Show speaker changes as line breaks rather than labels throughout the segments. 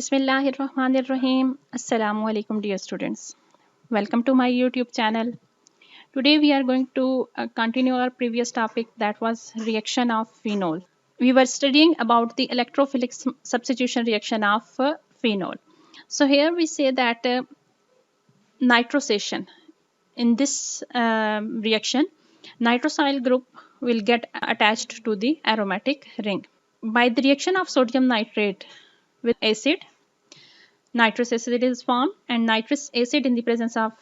Bismillahirrahmanirrahim. Assalamu alaikum, dear students. Welcome to my YouTube channel. Today we are going to continue our previous topic, that was reaction of phenol. We were studying about the electrophilic substitution reaction of phenol. So here we say that nitrosation. In this reaction, nitrosyl group will get attached to the aromatic ring. By the reaction of sodium nitrate with acid, nitrous acid is formed, and nitrous acid in the presence of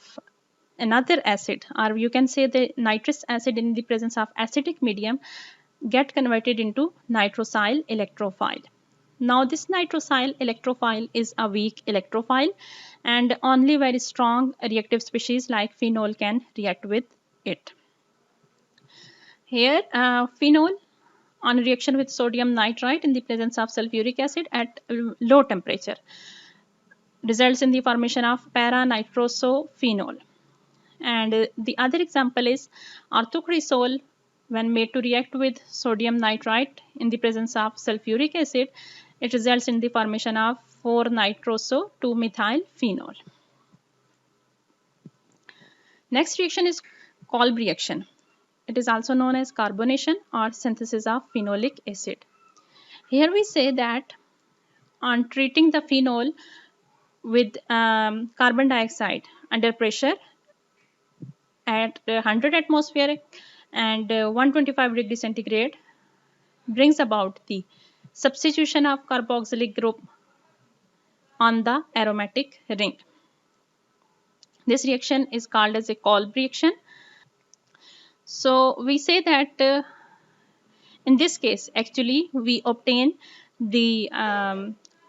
another acid, or you can say the nitrous acid in the presence of acidic medium, get converted into nitrosyl electrophile. Now this nitrosyl electrophile is a weak electrophile, and only very strong reactive species like phenol can react with it. Here phenol on reaction with sodium nitrite in the presence of sulfuric acid at low temperature results in the formation of para-nitrosophenol. And the other example is orthocresol. When made to react with sodium nitrite in the presence of sulfuric acid, it results in the formation of 4-nitroso-2-methyl-phenol. Next reaction is Kolb reaction. It is also known as carbonation or synthesis of phenolic acid. Here we say that on treating the phenol with carbon dioxide under pressure at 100 atmosphere and 125 degree centigrade brings about the substitution of carboxylic group on the aromatic ring. This reaction is called as a Kolb reaction. So we say that in this case actually we obtain the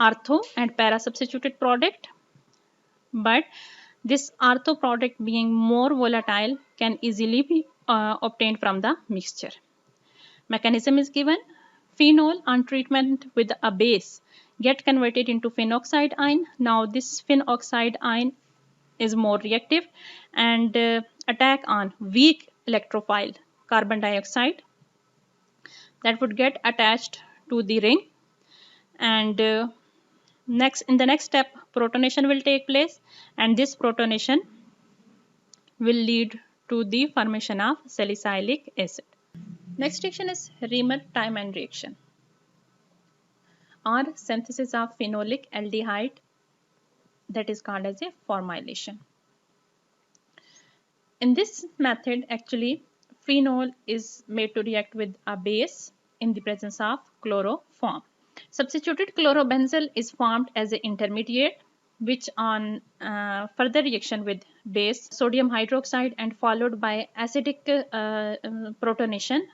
ortho and para substituted product, but this ortho product being more volatile can easily be obtained from the mixture. Mechanism is given. Phenol on treatment with a base get converted into phenoxide ion. Now this phenoxide ion is more reactive and attack on weak electrophile carbon dioxide that would get attached to the ring, and in the next step protonation will take place, and this protonation will lead to the formation of salicylic acid. Next reaction is Reamer-Tiemann reaction or synthesis of phenolic aldehyde, that is called as a formylation. In this method actually phenol is made to react with a base in the presence of chloroform. Substituted chlorobenzyl is formed as an intermediate which on further reaction with base sodium hydroxide and followed by acidic protonation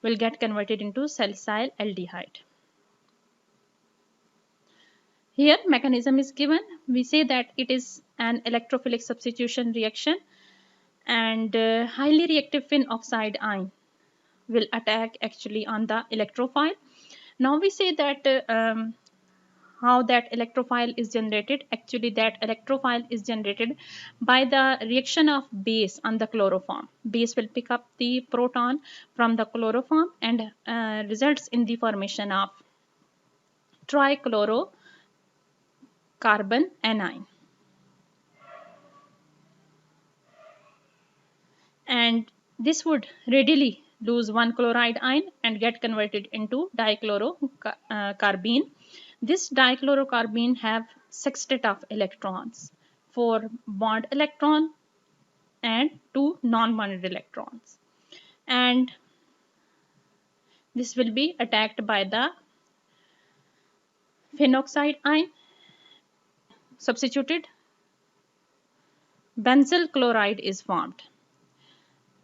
will get converted into salicyl aldehyde. Here mechanism is given. We say that it is an electrophilic substitution reaction, and highly reactive phenoxide ion will attack actually on the electrophile. Now we say that how that electrophile is generated. Actually that electrophile is generated by the reaction of base on the chloroform. Base will pick up the proton from the chloroform and results in the formation of trichlorocarbon anion. And this would readily lose one chloride ion and get converted into dichlorocarbene. This dichlorocarbene have sextet of electrons, 4 bond electron and 2 non-bonded electrons, and this will be attacked by the phenoxide ion. Substituted benzyl chloride is formed.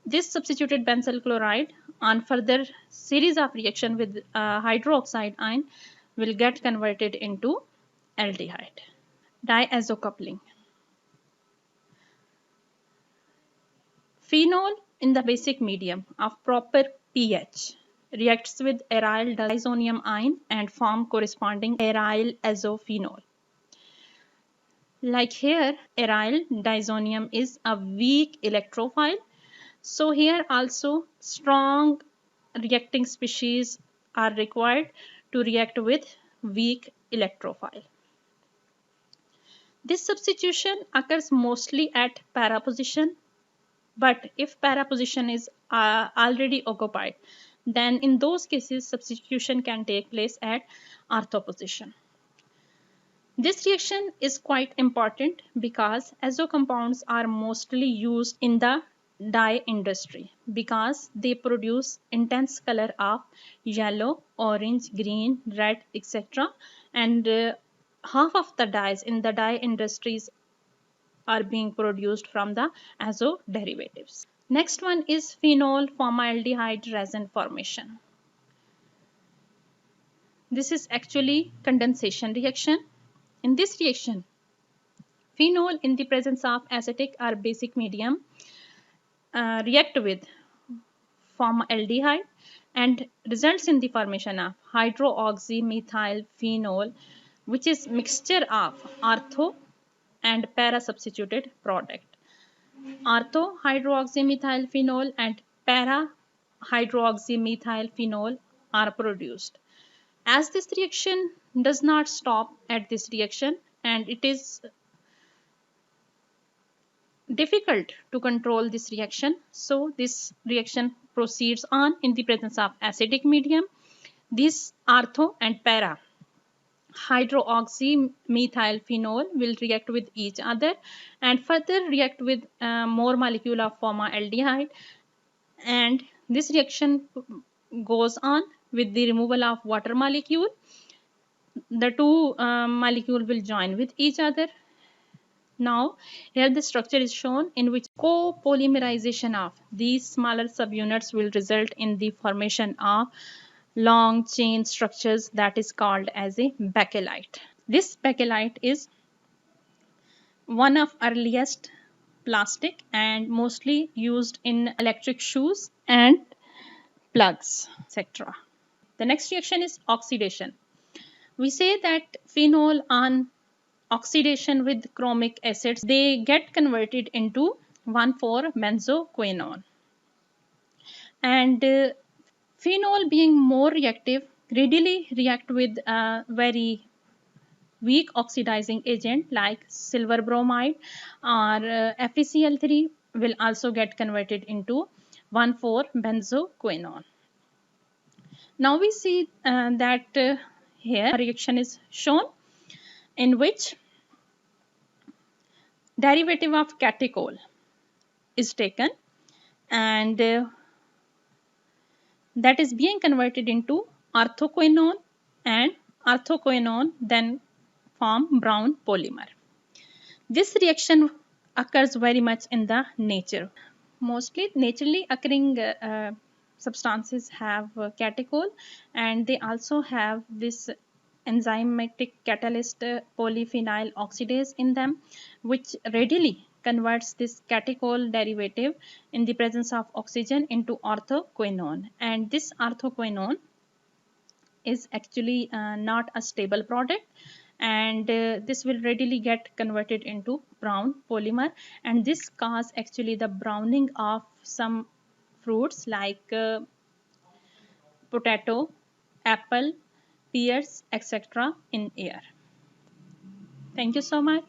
This substituted benzyl chloride on further series of reaction with hydroxide ion will get converted into aldehyde. Diazo coupling. Phenol in the basic medium of proper pH reacts with aryl diazonium ion and form corresponding aryl azophenol. Like here aryl diazonium is a weak electrophile, so here also strong reacting species are required to react with weak electrophile. This substitution occurs mostly at para position, but if para position is already occupied, then in those cases substitution can take place at ortho position. This reaction is quite important because azo compounds are mostly used in the dye industry because they produce intense color of yellow, orange, green, red, etc. And half of the dyes in the dye industries are being produced from the azo derivatives. Next one is phenol formaldehyde resin formation. This is actually condensation reaction. In this reaction, phenol in the presence of acetic or basic medium react with formaldehyde and results in the formation of hydroxymethyl phenol, which is mixture of ortho and para substituted product. Ortho hydroxymethyl phenol and para hydroxymethyl phenol are produced. As this reaction does not stop at this reaction and it is difficult to control this reaction, so this reaction proceeds on in the presence of acidic medium. This ortho and para hydroxymethyl phenol will react with each other and further react with more molecule of formaldehyde, and this reaction goes on with the removal of water molecule. The two molecule will join with each other. Now here the structure is shown in which copolymerization of these smaller subunits will result in the formation of long chain structures that is called as a bakelite. This bakelite is one of earliest plastic and mostly used in electric shoes and plugs, etc. The next reaction is oxidation. We say that phenol on oxidation with chromic acids, they get converted into 1,4-benzoquinone. And phenol being more reactive, readily react with a very weak oxidizing agent like silver bromide or FeCl3 will also get converted into 1,4-benzoquinone. Now we see that here a reaction is shown in which derivative of catechol is taken and that is being converted into orthoquinone, and orthoquinone then form brown polymer. This reaction occurs very much in the nature. Mostly naturally occurring substances have catechol, and they also have this enzymatic catalyst polyphenol oxidase in them, which readily converts this catechol derivative in the presence of oxygen into orthoquinone, and this orthoquinone is actually not a stable product, and this will readily get converted into brown polymer, and this cause actually the browning of some fruits like potato, apple, pears, etc. in air. Thank you so much.